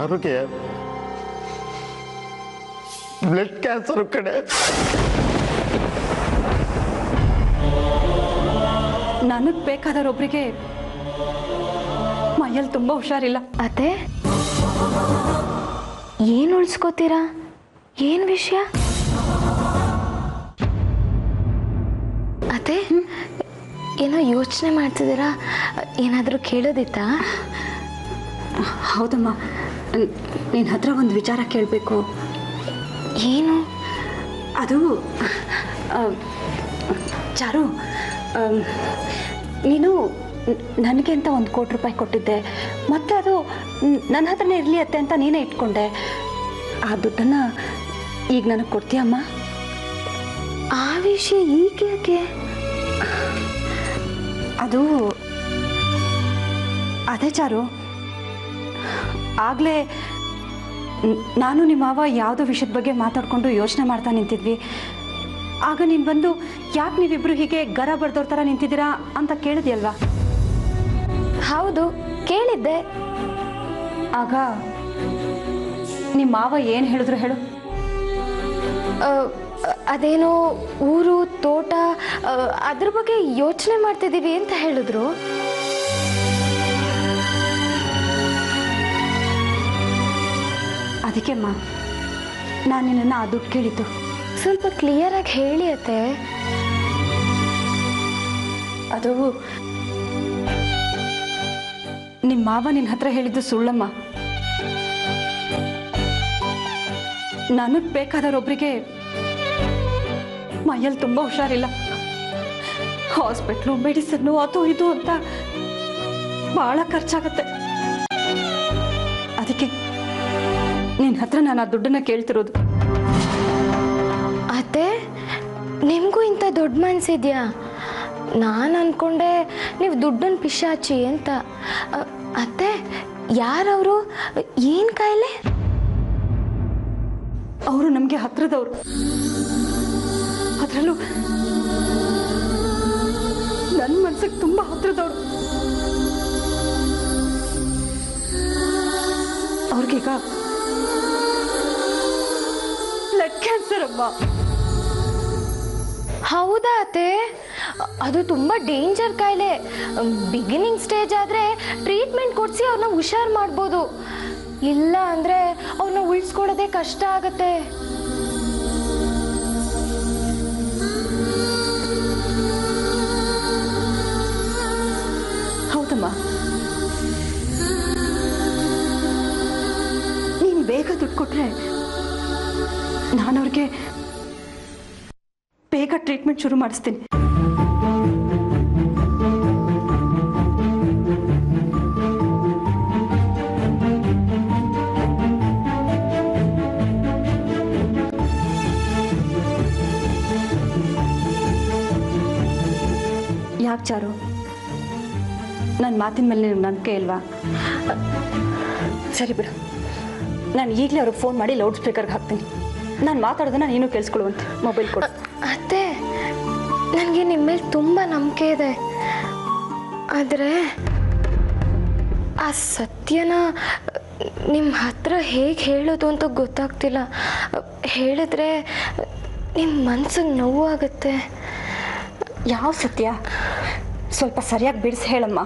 ಚಾರುಗೆ blood cancer ಕಡೆ. ನನಗೆ ಬೇಕಾದರೊಬ್ಬರಿಗೆ ಮೈಯಲ್ಲಿ ತುಂಬ ಹುಷಾರಿಲ್ಲ. ಅತ್ತೆ ಏನು ಉಳಿಸ್ಕೋತೀರಾ? ಏನು ವಿಷಯ ಅತ್ತೆ? ಏನೋ ಯೋಚನೆ ಮಾಡ್ತಿದ್ದೀರಾ? ಏನಾದರೂ ಕೇಳೋದಿತ್ತಾ? ಹೌದಮ್ಮ, ನಿನ್ನ ಹತ್ರ ಒಂದು ವಿಚಾರ ಕೇಳಬೇಕು. ಏನು ಅದು ಚಾರು, ನೀನು ನನಗೆ ಅಂತ 1 ಕೋಟಿ ರೂಪಾಯಿ ಕೊಟ್ಟಿದ್ದೆ, ಮತ್ತು ಅದು ನನ್ನ ಹತ್ರನೇ ಇರಲಿ ಅತ್ತೆ ಅಂತ ನೀನೇ ಇಟ್ಕೊಂಡೆ. ಆ ದುಡ್ಡನ್ನು ಈಗ ನನಗೆ ಕೊಡ್ತೀಯಮ್ಮ? ಆ ವಿಷಯ ಈಗ ಯಾಕೆ? ಅದು ಅದೇ ಚಾರು, ಆಗಲೇ ನಾನು ನಿಮ್ಮ ಮಾವ ಯಾವುದೋ ವಿಷಯದ ಬಗ್ಗೆ ಮಾತಾಡಿಕೊಂಡು ಯೋಚನೆ ಮಾಡ್ತಾ ನಿಂತಿದ್ವಿ. ಆಗ ನೀನು ಬಂದು ಯಾಕೆ ನೀವಿಬ್ಬರು ಹೀಗೆ ಗರ ಬಡ್ದವ್ರ ಥರ ನಿಂತಿದ್ದೀರಾ ಅಂತ ಕೇಳಿದ್ಯಲ್ವಾ? ಹೌದು, ಕೇಳಿದ್ದೆ. ಆಗ ನಿಮ್ಮ ಮಾವ ಏನು ಹೇಳಿದ್ರು ಹೇಳು? ಅದೇನೋ ಊರು ತೋಟ ಅದ್ರ ಬಗ್ಗೆ ಯೋಚನೆ ಮಾಡ್ತಿದ್ದೀವಿ ಅಂತ ಹೇಳಿದ್ರು. ಅದಕ್ಕೆಮ್ಮ ನಾನು ನಿನ್ನನ್ನು ಆ ದುಡ್ಡು ಕೇಳಿದ್ದು. ಸ್ವಲ್ಪ ಕ್ಲಿಯರಾಗಿ ಹೇಳಿ ಅತ್ತೆ. ಅದು ನಿಮ್ಮ ಮಾವ ನಿನ್ನ ಹತ್ರ ಹೇಳಿದ್ದು ಸುಳ್ಳಮ್ಮ. ನನಗೆ ಬೇಕಾದರೊಬ್ಬರಿಗೆ ಮೈಯಲ್ಲಿ ತುಂಬ ಹುಷಾರಿಲ್ಲ. ಹಾಸ್ಪಿಟ್ಲು, ಮೆಡಿಸಿನ್ನು, ಅದು ಇದು ಅಂತ ಭಾಳ ಖರ್ಚಾಗತ್ತೆ. ಅದಕ್ಕೆ ನಿನ್ನ ಹತ್ರ ನಾನು ಆ ದುಡ್ಡನ್ನು ಕೇಳ್ತಿರೋದು. ಅತ್ತೆ, ನಿಮಗೂ ಇಂಥ ದೊಡ್ಡ ಮನಸ್ಸಿದ್ಯಾ? ನಾನು ಅಂದ್ಕೊಂಡೆ ನೀವು ದುಡ್ಡನ್ನು ಪಿಶಾಚಿ ಅಂತ. ಅತ್ತೆ, ಯಾರವರು? ಏನು ಕಾಯಿಲೆ? ಅವರು ನಮಗೆ ಹತ್ರದವರು, ಅದರಲ್ಲೂ ನನ್ನ ಮನಸ್ಸಿಗೆ ತುಂಬ ಹತ್ರದವರು. ಅವ್ರಿಗೀಗ ಬ್ಲಡ್ ಕ್ಯಾನ್ಸರ್ ಅಮ್ಮ. ಹೌದಾ ಅತ್ತೆ? ಅದು ತುಂಬ ಡೇಂಜರ್ ಕಾಯಿಲೆ. ಬಿಗಿನಿಂಗ್ ಸ್ಟೇಜ್ ಆದರೆ ಟ್ರೀಟ್ಮೆಂಟ್ ಕೊಡಿಸಿ ಅವ್ರನ್ನ ಹುಷಾರು ಮಾಡ್ಬೋದು. ಇಲ್ಲ ಅಂದರೆ ಅವ್ರನ್ನ ಉಳಿಸ್ಕೊಳ್ಳೋದೇ ಕಷ್ಟ ಆಗತ್ತೆ. ಹೌದಮ್ಮ, ನೀನು ಬೇಗ ದುಡ್ಡು ಕೊಟ್ರೆ ನಾನು ಅವ್ರಿಗೆ ಬೇಗ ಟ್ರೀಟ್ಮೆಂಟ್ ಶುರು ಮಾಡಿಸ್ತೀನಿ. ಯಾಕೆ ಚಾರು, ನನ್ನ ಮಾತಿನ ಮೇಲೆ ನಿನಗೆ ನಂಬಿಕೆ ಇಲ್ವಾ? ಸರಿ ಬಿಡು, ನಾನು ಈಗಲೇ ಅವ್ರಿಗೆ ಫೋನ್ ಮಾಡಿ ಲೌಡ್ ಸ್ಪೀಕರ್ಗೆ ಹಾಕ್ತೀನಿ. ನಾನು ಮಾತಾಡೋದನ್ನ ನೀನು ಕೇಳಿಸ್ಕೊಳ್ಳುವಂತೆ. ಮೊಬೈಲ್ ಕೊಡು. ಅತ್ತೆ, ನನಗೆ ನಿಮ್ಮ ಮೇಲೆ ತುಂಬ ನಂಬಿಕೆ ಇದೆ. ಆದರೆ ಆ ಸತ್ಯನ ನಿಮ್ಮ ಹತ್ರ ಹೇಗೆ ಹೇಳೋದು ಅಂತ ಗೊತ್ತಾಗ್ತಿಲ್ಲ. ಹೇಳಿದ್ರೆ ನಿಮ್ಮ ಮನ್ಸಿಗೆ ನೋವಾಗುತ್ತೆ. ಯಾವ ಸತ್ಯ? ಸ್ವಲ್ಪ ಸರಿಯಾಗಿ ಬಿಡಿಸಿ ಹೇಳಮ್ಮ.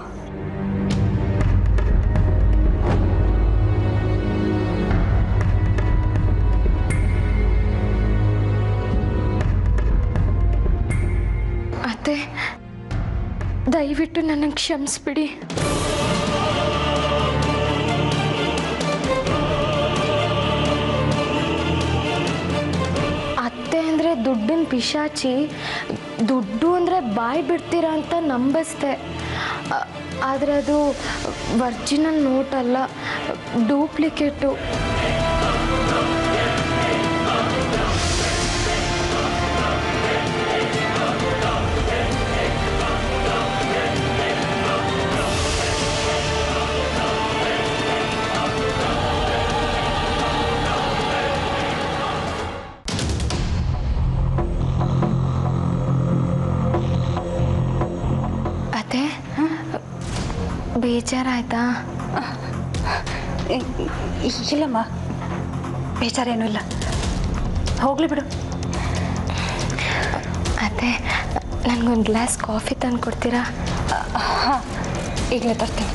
ಅತ್ತೆ, ದಯವಿಟ್ಟು ನನಗೆ ಕ್ಷಮಿಸ್ಬಿಡಿ. ಅತ್ತೆ ಅಂದರೆ ದುಡ್ಡಿನ ಪಿಶಾಚಿ, ದುಡ್ಡು ಅಂದರೆ ಬಾಯಿ ಬಿಡ್ತೀರಾ ಅಂತ ನಂಬಿಸ್ದೆ. ಆದರೆ ಅದು ಒರಿಜಿನಲ್ ನೋಟ್ ಅಲ್ಲ, ಡೂಪ್ಲಿಕೇಟು. ಬೇಜಾರಾಯ್ತಾ? ಇಲ್ಲಮ್ಮ, ಬೇಜಾರೇನೂ ಇಲ್ಲ, ಹೋಗ್ಲಿ ಬಿಡು. ಅತ್ತೆ, ನನಗೊಂದು ಗ್ಲಾಸ್ ಕಾಫಿ ತಂದು ಕೊಡ್ತೀರಾ? ಹಾಂ, ಈಗಲೇ ತರ್ತೀನಿ.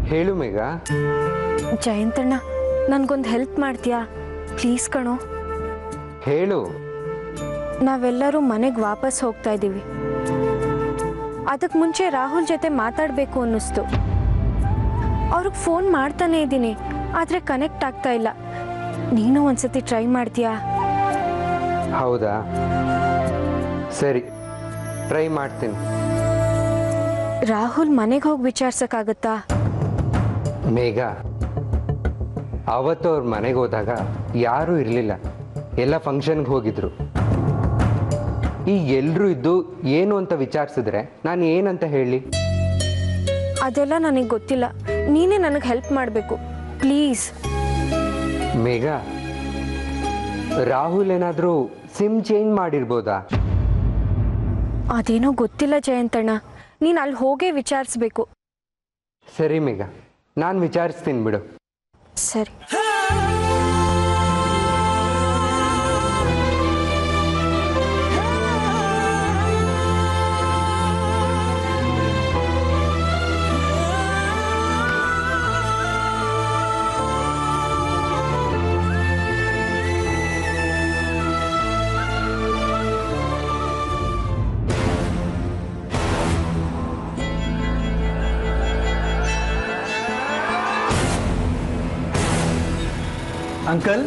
ಹೇಳು ಮೇಘ. ಜಯಂತಣ್ಣ, ನನಗೊಂದು ಹೆಲ್ಪ್ ಮಾಡ್ತೀಯಾ ಪ್ಲೀಸ್ ಕಣೋ? ಹೇಳು. ನಾವೆಲ್ಲರೂ ಮನೆಗೆ ವಾಪಸ್ ಹೋಗ್ತಾ ಇದ್ದೀವಿ. ಅದಕ್ಕೆ ಮುಂಚೆ ರಾಹುಲ್ ಜೊತೆ ಮಾತಾಡಬೇಕು ಅನ್ನಿಸ್ತು. ಅವ್ರಿಗೆ ಫೋನ್ ಮಾಡ್ತಾನೆ ಇದ್ದೀನಿ, ಆದರೆ ಕನೆಕ್ಟ್ ಆಗ್ತಾ ಇಲ್ಲ. ನೀನು ಒಂದ್ಸತಿ ಟ್ರೈ ಮಾಡ್ತೀಯಾ? ಹೌದಾ, ಸರಿ, ಟ್ರೈ ಮಾಡ್ತೀನಿ. ರಾಹುಲ್ ಮನೆಗೆ ಹೋಗಿ ವಿಚಾರಿಸೋಕ್ಕಾಗತ್ತಾ? ಮೇಘ, ಅವತ್ತು ಅವ್ರ ಮನೆಗೆ ಹೋದಾಗ ಯಾರೂ ಇರಲಿಲ್ಲ, ಎಲ್ಲ ಫಂಕ್ಷನ್ಗೆ ಹೋಗಿದ್ರು. ಈಗ ಎಲ್ಲರೂ ಇದ್ದು ಏನು ಅಂತ ವಿಚಾರಿಸಿದ್ರೆ ನಾನು ಏನಂತ ಹೇಳಿ? ಅದೆಲ್ಲ ನನಗೆ ಗೊತ್ತಿಲ್ಲ, ನೀನೇ ನನಗೆ ಹೆಲ್ಪ್ ಮಾಡಬೇಕು ಪ್ಲೀಸ್. ಮೇಘ, ರಾಹುಲ್ ಏನಾದರೂ ಸಿಮ್ ಚೇಂಜ್ ಮಾಡಿರ್ಬೋದಾ? ಅದೇನೋ ಗೊತ್ತಿಲ್ಲ ಜಯಂತಣ್ಣ, ನೀನು ಅಲ್ಲಿ ಹೋಗೇ ವಿಚಾರಿಸ್ಬೇಕು. ಸರಿ ಮೇಘ, ನಾನು ವಿಚಾರಿಸ್ತೀನಿ ಬಿಡು. ಸರಿ. ಅಂಕಲ್,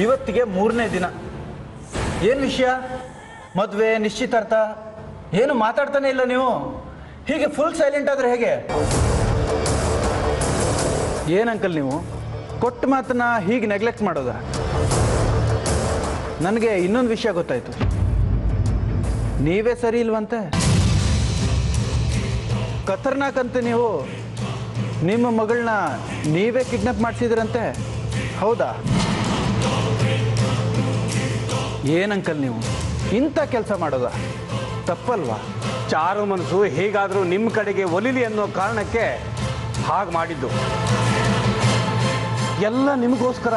ಇವತ್ತಿಗೆ 3ನೇ ದಿನ. ಏನು ವಿಷಯ? ಮದುವೆ, ನಿಶ್ಚಿತಾರ್ಥ ಏನು ಮಾತಾಡ್ತಾನೆ ಇಲ್ಲ ನೀವು? ಹೀಗೆ ಫುಲ್ ಸೈಲೆಂಟ್ ಆದರೆ ಹೇಗೆ? ಏನು ಅಂಕಲ್ ನೀವು ಕೊಟ್ಟ ಮಾತನ್ನ ಹೀಗೆ ನೆಗ್ಲೆಕ್ಟ್ ಮಾಡೋದಾ? ನನಗೆ ಇನ್ನೊಂದು ವಿಷಯ ಗೊತ್ತಾಯ್ತು. ನೀವೇ ಸರಿ ಇಲ್ವಂತೆ. ಖತರ್ನಾಕ್ ಅಂತ ನೀವು ನಿಮ್ಮ ಮಗಳನ್ನ ನೀವೇ ಕಿಡ್ನಾಪ್ ಮಾಡಿಸಿದ್ರಂತೆ, ಹೌದಾ? ಏನಂಕಲ್ ನೀವು ಇಂಥ ಕೆಲಸ ಮಾಡೋದಾ? ತಪ್ಪಲ್ವಾ? ಚಾರು ಮನಸ್ಸು ಹೇಗಾದರೂ ನಿಮ್ಮ ಕಡೆಗೆ ಒಲಿಲಿ ಅನ್ನೋ ಕಾರಣಕ್ಕೆ ಹಾಗೆ ಮಾಡಿದ್ದು. ಎಲ್ಲ ನಿಮಗೋಸ್ಕರ.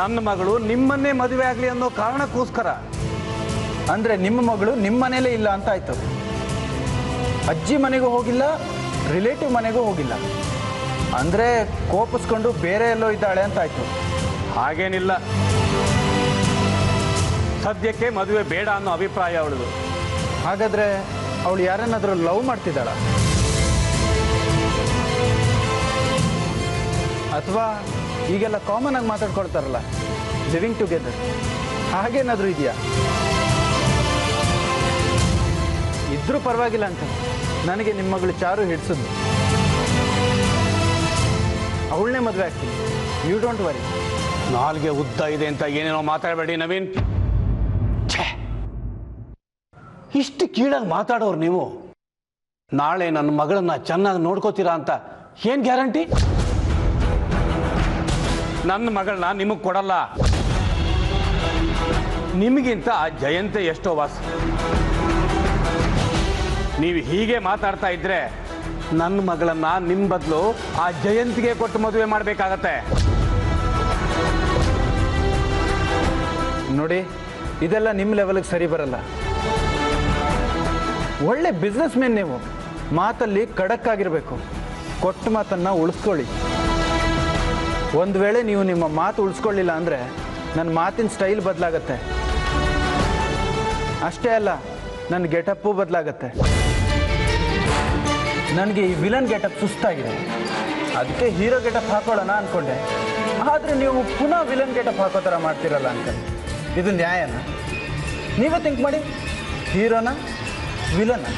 ನನ್ನ ಮಗಳು ನಿಮ್ಮನ್ನೇ ಮದುವೆ ಆಗಲಿ ಅನ್ನೋ ಕಾರಣಕ್ಕೋಸ್ಕರ. ಅಂದರೆ ನಿಮ್ಮ ಮಗಳು ನಿಮ್ಮ ಮನೇಲೇ ಇಲ್ಲ ಅಂತ ಆಯ್ತು. ಅಜ್ಜಿ ಮನೆಗೂ ಹೋಗಿಲ್ಲ, ರಿಲೇಟಿವ್ ಮನೆಗೂ ಹೋಗಿಲ್ಲ. ಅಂದರೆ ಕೋಪಿಸ್ಕೊಂಡು ಬೇರೆ ಎಲ್ಲೋ ಇದ್ದಾಳೆ ಅಂತ ಆಯ್ತು. ಹಾಗೇನಿಲ್ಲ, ಸದ್ಯಕ್ಕೆ ಮದುವೆ ಬೇಡ ಅನ್ನೋ ಅಭಿಪ್ರಾಯ ಅವಳದು. ಹಾಗಾದರೆ ಅವಳು ಯಾರನ್ನಾದರೂ ಲವ್ ಮಾಡ್ತಿದ್ದಾಳ? ಅಥವಾ ಈಗೆಲ್ಲ ಕಾಮನ್ ಆಗಿ ಮಾತಾಡ್ಕೊಳ್ತಾರಲ್ಲ, ಲಿವಿಂಗ್ ಟುಗೆದರ್, ಹಾಗೇನಾದರೂ ಇದೆಯಾ? ಇದ್ರೂ ಪರವಾಗಿಲ್ಲ ಅಂತ ನನಗೆ ನಿಮ್ಮ ಮಗಳು ಚಾರು ಹಿಡಿಸಿದ್ಲು. ಅವಳನ್ನೇ ಮದುವೆ ಆಗ್ತೀನಿ, ಯು ಡೋಂಟ್ ವರಿ. ನಾಲ್ಗೆ ಉದ್ದ ಇದೆ ಅಂತ ಏನೇನೋ ಮಾತಾಡಬೇಡಿ ನವೀನ್. ಇಷ್ಟು ಕೀಳಾಗಿ ಮಾತಾಡೋರು ನೀವು. ನಾಳೆ ನನ್ನ ಮಗಳನ್ನ ಚೆನ್ನಾಗಿ ನೋಡ್ಕೋತೀರಾ ಅಂತ ಏನು ಗ್ಯಾರಂಟಿ? ನನ್ನ ಮಗಳನ್ನ ನಿಮಗೆ ಕೊಡಲ್ಲ. ನಿಮಗಿಂತ ಆ ಜಯಂತೆ ಎಷ್ಟೋ ವಾಸ. ನೀವು ಹೀಗೆ ಮಾತಾಡ್ತಾ ಇದ್ರೆ ನನ್ನ ಮಗಳನ್ನ ನಿಮ್ಮ ಬದಲು ಆ ಜಯಂತಿಗೆ ಕೊಟ್ಟು ಮದುವೆ ಮಾಡಬೇಕಾಗತ್ತೆ. ನೋಡಿ, ಇದೆಲ್ಲ ನಿಮ್ಮ ಲೆವೆಲ್ಗೆ ಸರಿ ಬರಲ್ಲ. ಒಳ್ಳೆ ಬಿಸ್ನೆಸ್ ಮ್ಯಾನ್ ನೀವು, ಮಾತಲ್ಲಿ ಖಡಕ್ ಆಗಿರಬೇಕು. ಕೊಟ್ಟ ಮಾತನ್ನು ಉಳಿಸ್ಕೊಳ್ಳಿ. ಒಂದು ವೇಳೆ ನೀವು ನಿಮ್ಮ ಮಾತು ಉಳಿಸ್ಕೊಳ್ಳಿಲ್ಲ ಅಂದರೆ ನನ್ನ ಮಾತಿನ ಸ್ಟೈಲ್ ಬದಲಾಗತ್ತೆ. ಅಷ್ಟೇ ಅಲ್ಲ, ನನ್ನ ಗೆಟಪ್ಪು ಬದಲಾಗತ್ತೆ. ನನಗೆ ಈ ವಿಲನ್ ಗೆಟಪ್ ಸುಸ್ತಾಗಿದೆ, ಅದಕ್ಕೆ ಹೀರೋ ಗೆಟಪ್ ಹಾಕೊಳ್ಳೋಣ ಅಂದ್ಕೊಂಡೆ. ಆದರೆ ನೀವು ಪುನಃ ವಿಲನ್ ಗೆಟಪ್ ಹಾಕೋ ಥರ ಮಾಡ್ತಿರಲ್ಲ ಅಂಕಲ್. ಇದು ನ್ಯಾಯನ? ನೀವೇ ಥಿಂಕ್ ಮಾಡಿ, ಹೀರೋನ ವಿಲನ್?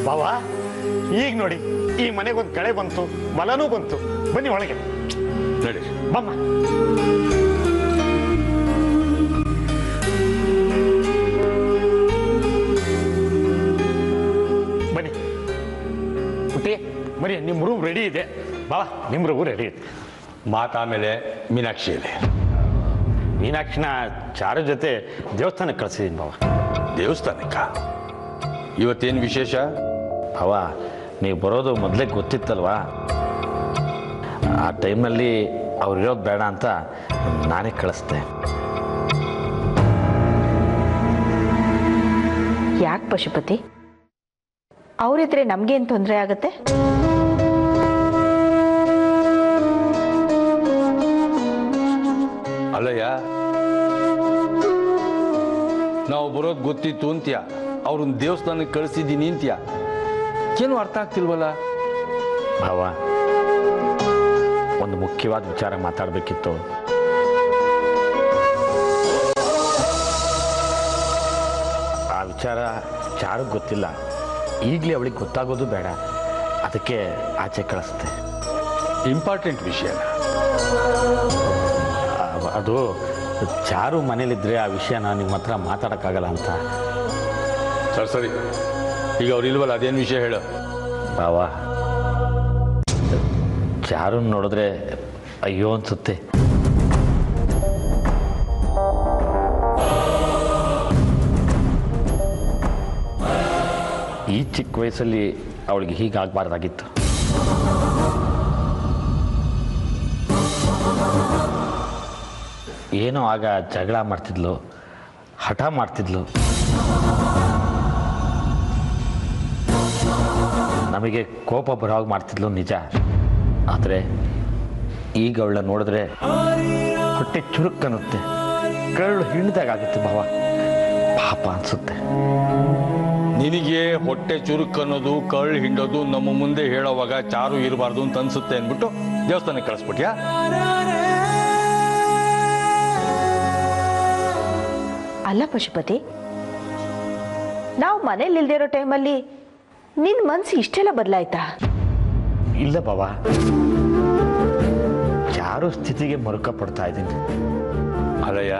ಬಾವಾ, ಈಗ ನೋಡಿ, ಈ ಮನೆಗೊಂದು ಕಳೆ ಬಂತು, ಬಲನೂ ಬಂತು. ಬನ್ನಿ ಒಳಗೆ ನಡಿ ಬಮ್ಮ. ಬನ್ನಿ ಪುಟ್ಟಿ, ಬನ್ನಿ. ನಿಮ್ಮ ರೂಮ್ ರೆಡಿ ಇದೆ. ಬಾವಾ, ನಿಮ್ಮ ರೂಮ್ ರೆಡಿ ಇದೆ. ಮಾತಾಮೇಲೆ ಮೀನಾಕ್ಷಿ ಇದೆ. ಮೀನಾಕ್ಷಿನ ಚಾರು ಜೊತೆ ದೇವಸ್ಥಾನಕ್ಕೆ ಕಳಿಸಿದ್ದೀನಿ ಬಾವ. ದೇವಸ್ಥಾನಕ್ಕ? ಇವತ್ತೇನು ವಿಶೇಷ? ಅವ ನೀವು ಬರೋದು ಮೊದಲೇ ಗೊತ್ತಿತ್ತಲ್ವಾ? ಆ ಟೈಮ್ನಲ್ಲಿ ಅವ್ರಿರೋದು ಬೇಡ ಅಂತ ನಾನೇ ಕಳಿಸ್ದೆ. ಯಾಕೆ ಪಶುಪತಿ? ಅವರಿದ್ರೆ ನಮಗೇನು ತೊಂದರೆ ಆಗತ್ತೆ? ಅಲ್ಲಯ್ಯ, ನಾವು ಬರೋದು ಗೊತ್ತಿತ್ತು ಅಂತ್ಯ, ಅವ್ರನ್ನ ದೇವಸ್ಥಾನಕ್ಕೆ ಕಳಿಸಿದ್ದೀನಿ ಅಂತ್ಯ. ಏನು ಅರ್ಥ ಆಗ್ತಿಲ್ವಲ್ಲ? ಭಾವ, ಒಂದು ಮುಖ್ಯವಾದ ವಿಚಾರ ಮಾತಾಡಬೇಕಿತ್ತು. ಆ ವಿಚಾರ ಚಾರುಗೆ ಗೊತ್ತಿಲ್ಲ. ಈಗಲೇ ಅವಳಿಗೆ ಗೊತ್ತಾಗೋದು ಬೇಡ, ಅದಕ್ಕೆ ಆಚೆ ಕಳಿಸ್ತೆ. ಇಂಪಾರ್ಟೆಂಟ್ ವಿಷಯನ? ಅದು ಚಾರು ಮನೇಲಿದ್ದರೆ ಆ ವಿಷಯನ ನಿಮ್ಮ ಹತ್ರ ಮಾತಾಡೋಕ್ಕಾಗಲ್ಲ ಅಂತ. ಸರಿ ಸರಿ, ಈಗ ಅವ್ರು ಇಲ್ವಲ್ಲ, ಅದೇನು ವಿಷಯ ಹೇಳು. ಭಾವ, ಚಾರು ನೋಡಿದ್ರೆ ಅಯ್ಯೋ ಅನ್ಸುತ್ತೆ. ಈ ಚಿಕ್ಕ ವಯಸ್ಸಲ್ಲಿ ಅವಳಿಗೆ ಹೀಗಾಗಬಾರ್ದಾಗಿತ್ತು. ಏನೋ ಆಗ ಜಗಳ ಮಾಡ್ತಿದ್ಲು, ಹಠ ಮಾಡ್ತಿದ್ಲು. ನಮಗೆ ಕೋಪ ಬರೋವಾಗ ಮಾಡ್ತಿದ್ಲು ನಿಜ. ಆದರೆ ಈಗ ಅವಳ ನೋಡಿದ್ರೆ ಹೊಟ್ಟೆ ಚುರುಕ್ಕನ್ನುತ್ತೆ, ಕರಳು ಹಿಂಡ್ದಾಗುತ್ತೆ ಭಾವ. ಪಾಪ ಅನ್ಸುತ್ತೆ. ನಿನಗೆ ಹೊಟ್ಟೆ ಚುರುಕು ಅನ್ನೋದು, ಕಳ್ಳು ಹಿಂಡೋದು ನಮ್ಮ ಮುಂದೆ ಹೇಳೋವಾಗ ಚಾರು ಇರಬಾರ್ದು ಅಂತ ಅನ್ಸುತ್ತೆ ಅಂದ್ಬಿಟ್ಟು ದೇವಸ್ಥಾನಕ್ಕೆ ಕಳಿಸ್ಬಿಟ್ಯಾ? ಅಲ್ಲ ಪಶುಪತಿ, ನಾವು ಮನೇಲಿ ಇಲ್ದೇ ಇರೋ ಟೈಮಲ್ಲಿ ನಿನ್ನ ಮನಸ್ಸು ಇಷ್ಟೆಲ್ಲ ಬದಲಾಯ್ತಾ? ಇಲ್ಲ ಬಾವ, ಚಾರು ಸ್ಥಿತಿಗೆ ಮರುಕ ಪಡ್ತಾ ಇದ್ದೀನಿ. ಅಲ್ಲಯ್ಯ,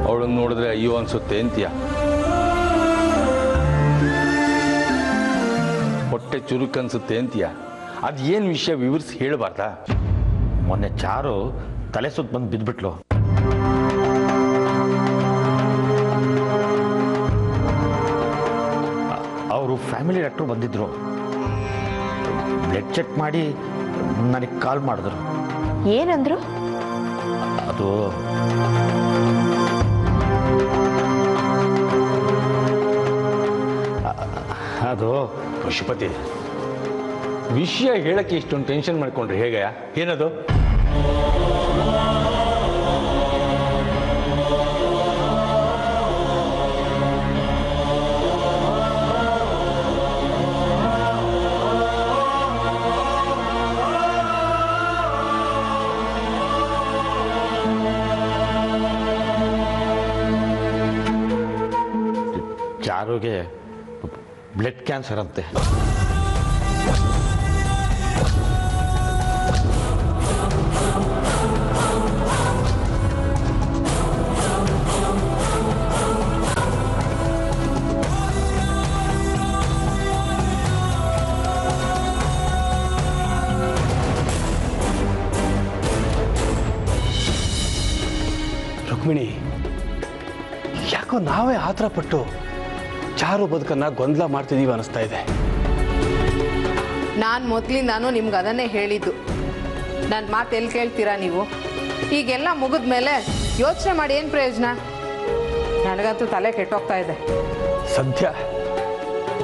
ಅವಳನ್ನು ನೋಡಿದ್ರೆ ಅಯ್ಯೋ ಅನ್ಸುತ್ತೆ ಅಂತೀಯ. ಹೊಟ್ಟೆ ಚುರುಕು ಅನ್ಸುತ್ತೆ ಅಂತೀಯ. ಅದು ಏನು ವಿಷಯ ವಿವರಿಸಿ ಹೇಳಬಾರ್ದಾ? ಮೊನ್ನೆ ಚಾರು ತಲೆ ಸುತ್ತ ಬಂದು ಬಿದ್ದುಬಿಟ್ಲು. ಅವರು ಫ್ಯಾಮಿಲಿ ಡಾಕ್ಟ್ರು ಬಂದಿದ್ರು. ಬ್ಲಡ್ ಚೆಕ್ ಮಾಡಿ ನನಗೆ ಕಾಲ್ ಮಾಡಿದ್ರು. ಏನಂದ್ರು? ಅದು ಅದು ಪಶುಪತಿ, ವಿಷಯ ಹೇಳಕ್ಕೆ ಇಷ್ಟೊಂದು ಟೆನ್ಷನ್ ಮಾಡ್ಕೊಂಡ್ರೆ ಹೇಗಯ್ಯ? ಏನದು? ಚಾರುಗೆ ಬ್ಲಡ್ ಕ್ಯಾನ್ಸರ್ ಅಂತೆ. ರುಕ್ಮಿಣಿ, ಯಾಕೋ ನಾವೇ ಆತರ ಪಟ್ಟು ಚಾರು ಬದುಕನ್ನ ಗೊಂದಲ ಮಾಡ್ತಿದೀವಿ ಅನಿಸ್ತಾ ಇದೆ. ನಾನು ಮೊದಲಿಂದಾನು ನಿಮ್ಗೆ ಅದನ್ನೇ ಹೇಳಿದ್ದು. ನನ್ನ ಮಾತು ಎಲ್ಲಿ ಕೇಳ್ತೀರಾ ನೀವು? ಈಗೆಲ್ಲ ಮುಗಿದ ಮೇಲೆ ಯೋಚನೆ ಮಾಡಿ ಏನು ಪ್ರಯೋಜನ? ನನಗಂತೂ ತಲೆ ಕೆಟ್ಟೋಗ್ತಾ ಇದೆ. ಸದ್ಯ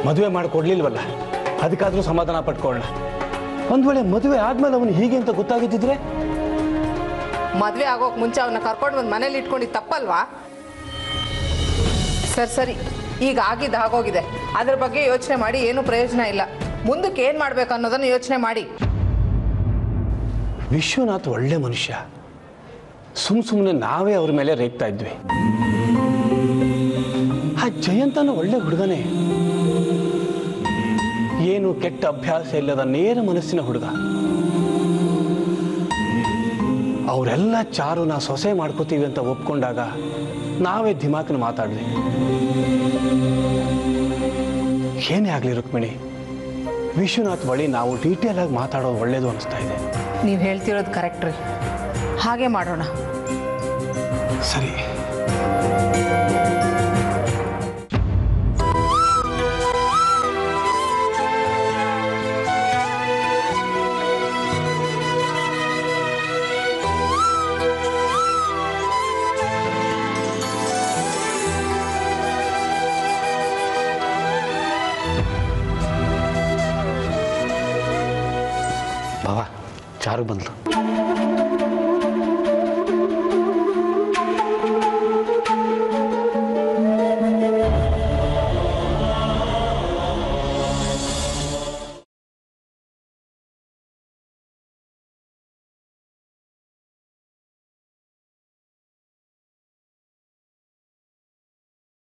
ಮದುವೆ ಮಾಡಿಕೊಡ್ಲಿಲ್ವಲ್ಲ, ಅದಕ್ಕಾದ್ರೂ ಸಮಾಧಾನ ಪಟ್ಕೊಳ್ಳೋಣ. ಒಂದ್ ವೇಳೆ ಮದುವೆ ಆದ್ಮೇಲೆ ಅವನು ಹೀಗೆ ಅಂತ ಗೊತ್ತಾಗಿದ್ದಿದ್ರೆ? ಮದುವೆ ಆಗೋಕೆ ಮುಂಚೆ ಅವನ್ನ ಕರ್ಕೊಂಡು ಬಂದು ಮನೇಲಿ ಇಟ್ಕೊಂಡಿದ್ದು ತಪ್ಪಲ್ವಾ? ಸರಿ, ಈಗ ಆಗಿದ್ದು ಆಗೋಗಿದೆ. ಅದ್ರ ಬಗ್ಗೆ ಯೋಚನೆ ಮಾಡಿ ಏನೂ ಪ್ರಯೋಜನ ಇಲ್ಲ. ಮುಂದಕ್ಕೆ ಏನು ಮಾಡ್ಬೇಕು ಅನ್ನೋದನ್ನು ಯೋಚನೆ ಮಾಡಿ. ವಿಶ್ವನಾಥ್ ಒಳ್ಳೆ ಮನುಷ್ಯ. ಸುಮ್ಮನೆ ನಾವೇ ಅವ್ರ ಮೇಲೆ ರೇಗ್ತಾ ಇದ್ವಿ. ಆ ಜಯಂತನ ಒಳ್ಳೆ ಹುಡುಗನೇ, ಏನು ಕೆಟ್ಟ ಅಭ್ಯಾಸ ಇಲ್ಲದ ನೇರ ಮನಸ್ಸಿನ ಹುಡುಗ. ಅವರೆಲ್ಲ ಚಾರುನ ಸೊಸೆ ಮಾಡ್ಕೋತೀವಿ ಅಂತ ಒಪ್ಕೊಂಡಾಗ ನಾವೇ ದಿಮಾಕನ ಮಾತಾಡಿದ್ವಿ. ಏನೇ ಆಗಲಿ ರುಕ್ಮಿಣಿ, ವಿಶ್ವನಾಥ್ ಬಳಿ ನಾವು ಡೀಟೇಲ್ ಆಗಿ ಮಾತಾಡೋದು ಒಳ್ಳೇದು ಅನಿಸ್ತಾ ಇದೆ. ನೀವು ಹೇಳ್ತಿರೋದು ಕರೆಕ್ಟ್ ರೀ, ಹಾಗೆ ಮಾಡೋಣ. ಸರಿ. ಬಾವ, ಚಾರು ಬಂದ್ಲು.